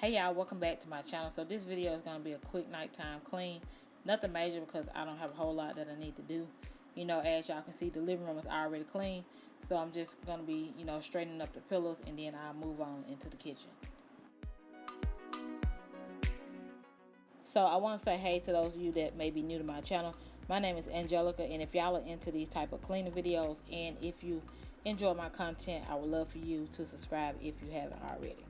Hey y'all, welcome back to my channel. So this video is going to be a quick nighttime clean. Nothing major because I don't have a whole lot that I need to do. You know, as y'all can see, the living room is already clean. So I'm just going to be, straightening up the pillows, and then I'll move on into the kitchen. So I want to say hey to those of you that may be new to my channel. My name is Angelica, and if y'all are into these type of cleaning videos and if you enjoy my content, I would love for you to subscribe if you haven't already.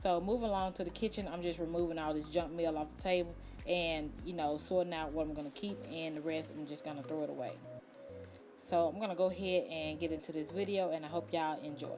So moving along to the kitchen, I'm just removing all this junk meal off the table and, sorting out what I'm going to keep, and the rest I'm just going to throw it away. So I'm going to go ahead and get into this video, and I hope y'all enjoy.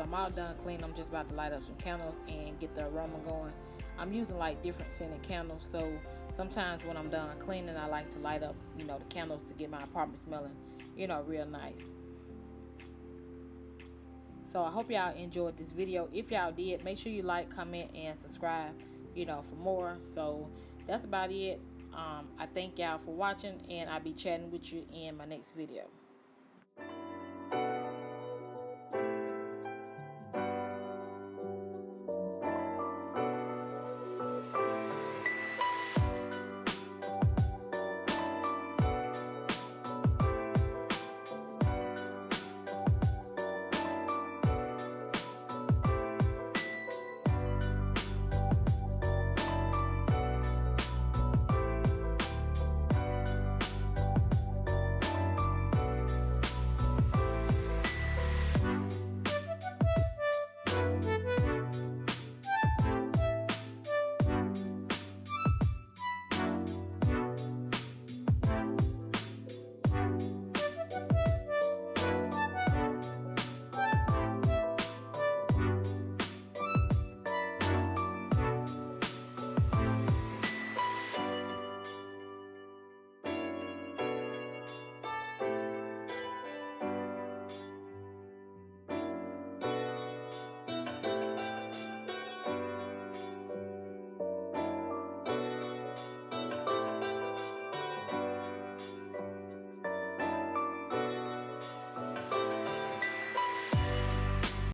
I'm all done cleaning, I'm just about to light up some candles and get the aroma going. I'm using like different scented candles, so sometimes when I'm done cleaning, I like to light up, you know, the candles to get my apartment smelling, you know, real nice. So I hope y'all enjoyed this video. If y'all did, make sure you like, comment, and subscribe, you know, for more. So that's about it. I thank y'all for watching, and I'll be chatting with you in my next video.